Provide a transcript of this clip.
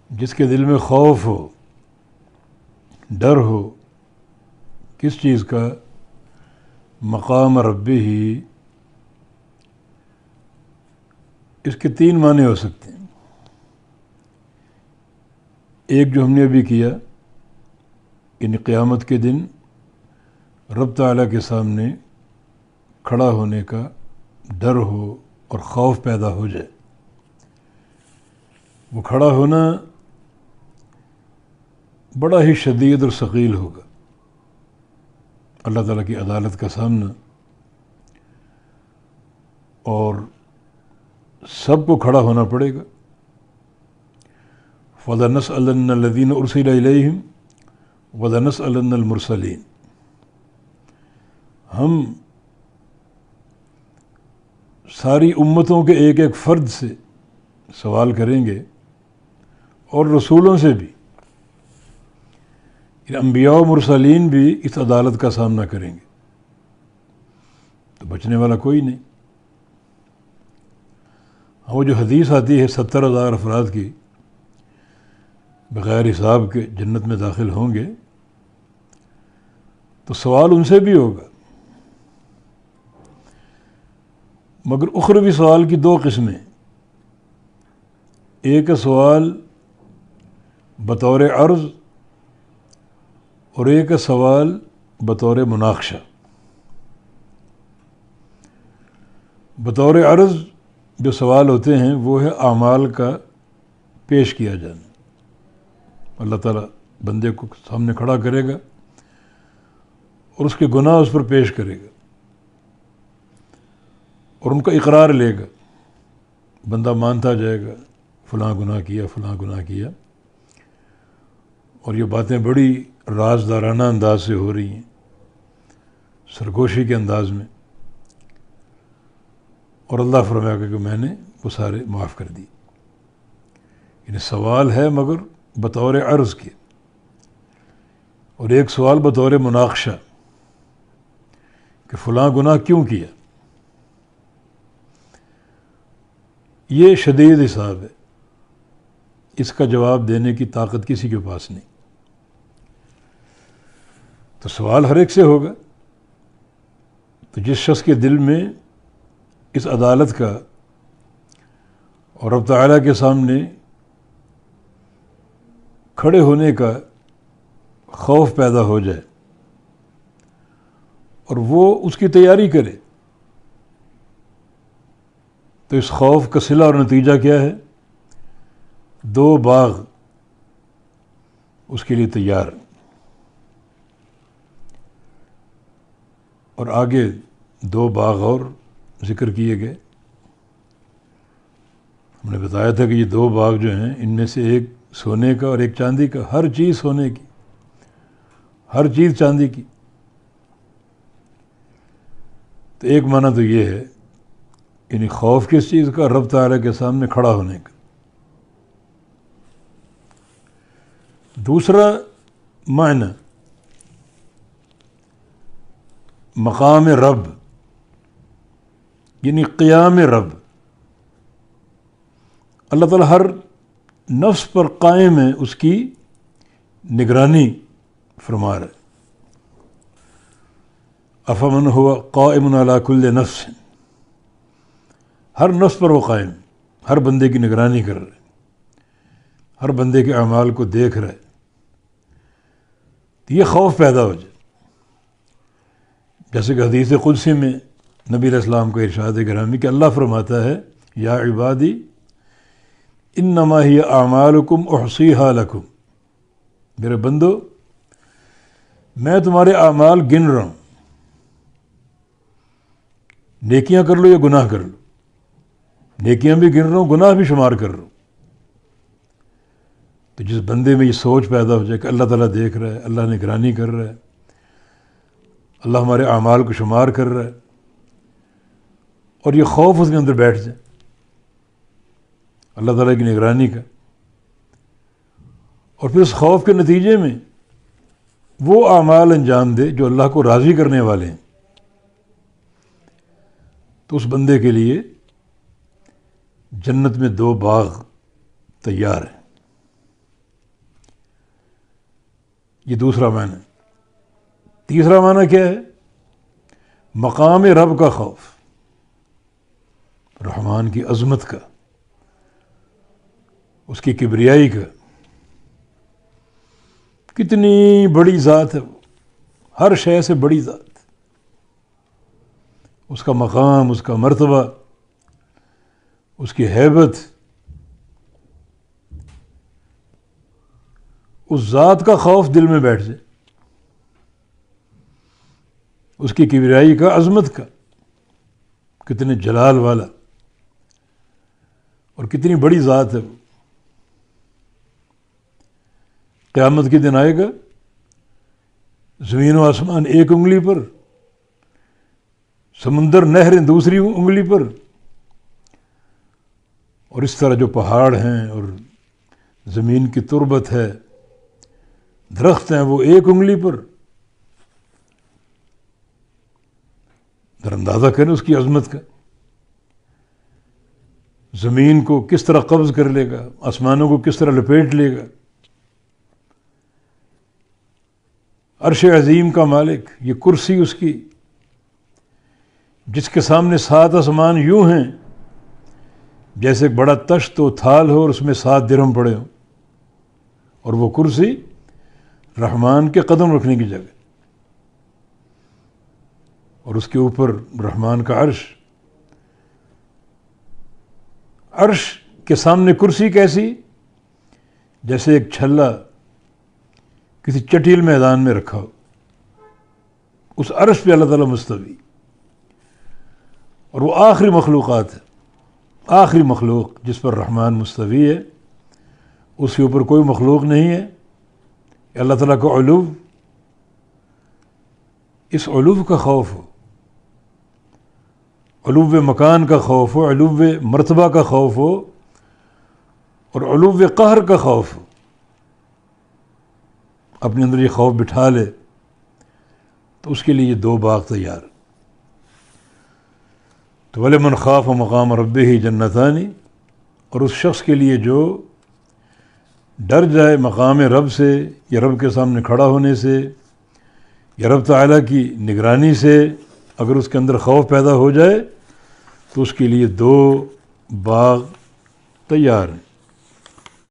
جس کے دل میں خوف ہو، ڈر ہو، کس چیز کا؟ مقام ربی ہی. اس کے 3 معنی ہو سکتے ہیں. ایک جو ہم نے ابھی کیا، یعنی قیامت کے دن رب تعالیٰ کے سامنے کھڑا ہونے کا ڈر ہو اور خوف پیدا ہو جائے. وہ کھڑا ہونا بڑا ہی شدید اور ثقیل ہوگا. اللہ تعالیٰ کی عدالت کا سامنا، اور سب کو کھڑا ہونا پڑے گا. فَلَنَسْأَلَنَّ الَّذِينَ أُرْسِلَ إِلَيْهِمْ وَلَنَسْأَلَنَّ الْمُرْسَلِينَ. ہم ساری امتوں کے ایک ایک فرد سے سوال کریں گے، اور رسولوں سے بھی. انبیاء و مرسلین بھی اس عدالت کا سامنا کریں گے، تو بچنے والا کوئی نہیں. وہ جو حدیث آتی ہے 70,000 افراد کی بغیر حساب کے جنت میں داخل ہوں گے، تو سوال ان سے بھی ہوگا. مگر اخروی سوال کی 2 قسمیں. ایک سوال بطور عرض، اور ایک سوال بطور مناقشہ. بطور عرض جو سوال ہوتے ہیں وہ ہے اعمال کا پیش کیا جانا. اللہ تعالیٰ بندے کو سامنے کھڑا کرے گا اور اس کے گناہ اس پر پیش کرے گا، اور ان کا اقرار لے گا. بندہ مانتا جائے گا فلاں گناہ کیا، فلاں گناہ کیا. اور یہ باتیں بڑی رازدارانہ انداز سے ہو رہی ہیں، سرگوشی کے انداز میں. اور اللہ فرمائے گا کہ میں نے وہ سارے معاف کر دی. یعنی سوال ہے مگر بطور عرض کے، اور ایک سوال بطور مناقشہ کہ فلاں گناہ کیوں کیا. یہ شدید حساب ہے، اس کا جواب دینے کی طاقت کسی کے پاس نہیں. تو سوال ہر ایک سے ہوگا. تو جس شخص کے دل میں اس عدالت کا اور رب تعالیٰ کے سامنے کھڑے ہونے کا خوف پیدا ہو جائے، اور وہ اس کی تیاری کرے، تو اس خوف کا صلہ اور نتیجہ کیا ہے؟ 2 باغ اس کے لیے تیار. اور آگے 2 باغ اور ذکر کیے گئے. ہم نے بتایا تھا کہ یہ 2 باغ جو ہیں، ان میں سے ایک سونے کا اور ایک چاندی کا. ہر چیز سونے کی، ہر چیز چاندی کی. تو ایک معنی تو یہ ہے، یعنی خوف کس چیز کا؟ رب تعالیٰ کے سامنے کھڑا ہونے کا. دوسرا معنی مقام رب، یعنی قیام رب. اللہ تعالیٰ ہر نفس پر قائم ہے، اس کی نگرانی فرما رہا ہے. افمن هو قائم علی کل نفس، ہر نفس پر وہ قائم، ہر بندے کی نگرانی کر رہا ہے، ہر بندے کے اعمال کو دیکھ رہا ہے. تو یہ خوف پیدا ہو جائے. جیسے کہ حدیث قدسی میں نبی علیہ السلام کا ارشاد گرامی کہ اللہ فرماتا ہے یا عبادی انما ہی اعمالکم احصیہا لکم، میرے بندو میں تمہارے اعمال گن رہا ہوں، نیکیاں کر لو یا گناہ کر لو، نیکیاں بھی گن رہا ہوں، گناہ بھی شمار کر رہا ہوں. تو جس بندے میں یہ سوچ پیدا ہو جائے کہ اللہ تعالیٰ دیکھ رہا ہے، اللہ نگرانی کر رہا ہے، اللہ ہمارے اعمال کو شمار کر رہا ہے، اور یہ خوف اس کے اندر بیٹھ جائے اللہ تعالیٰ کی نگرانی کا، اور پھر اس خوف کے نتیجے میں وہ اعمال انجام دے جو اللہ کو راضی کرنے والے ہیں، تو اس بندے کے لیے جنت میں 2 باغ تیار ہیں. یہ دوسرا معنی. تیسرا معنی کیا ہے؟ مقام رب کا خوف، رحمان کی عظمت کا، اس کی کبریائی کا. کتنی بڑی ذات ہے وہ، ہر شے سے بڑی ذات. اس کا مقام، اس کا مرتبہ، اس کی ہیبت، اس ذات کا خوف دل میں بیٹھ جائے، اس کی کبریائی کا، عظمت کا. کتنے جلال والا اور کتنی بڑی ذات ہے وہ. قیامت کے دن آئے گا، زمین و آسمان ایک انگلی پر، سمندر نہریں دوسری انگلی پر، اور اس طرح جو پہاڑ ہیں اور زمین کی تربت ہے، درخت ہیں، وہ ایک انگلی پر. در اندازہ کریں اس کی عظمت کا. زمین کو کس طرح قبض کر لے گا، آسمانوں کو کس طرح لپیٹ لے گا. عرش عظیم کا مالک، یہ کرسی اس کی، جس کے سامنے 7 آسمان یوں ہیں جیسے ایک بڑا تشت و تھال ہو اور اس میں 7 درہم پڑے ہوں، اور وہ کرسی رحمان کے قدم رکھنے کی جگہ، اور اس کے اوپر رحمان کا عرش. عرش کے سامنے کرسی کیسی؟ جیسے ایک چھلا کسی چٹیل میدان میں رکھا ہو. اس عرش پہ اللہ تعالیٰ مستوی، اور وہ آخری مخلوقات ہے. آخری مخلوق جس پر رحمان مستوی ہے، اس کے اوپر کوئی مخلوق نہیں ہے. اللہ تعالیٰ کا علو، اس علو کا خوف ہو، علو مکان کا خوف ہو، علو مرتبہ کا خوف ہو، اور علو قہر کا خوف ہو. اپنے اندر یہ خوف بٹھا لے تو اس کے لیے یہ 2 باغ تیار. تو وَلِمَنْ خَافَ مَقَامَ رَبِّهِ جَنَّتَانِ، اور اس شخص کے لیے جو ڈر جائے مقام رب سے، یا رب کے سامنے کھڑا ہونے سے، یا رب تعالیٰ کی نگرانی سے اگر اس کے اندر خوف پیدا ہو جائے تو اس کے لیے 2 باغ تیار ہیں.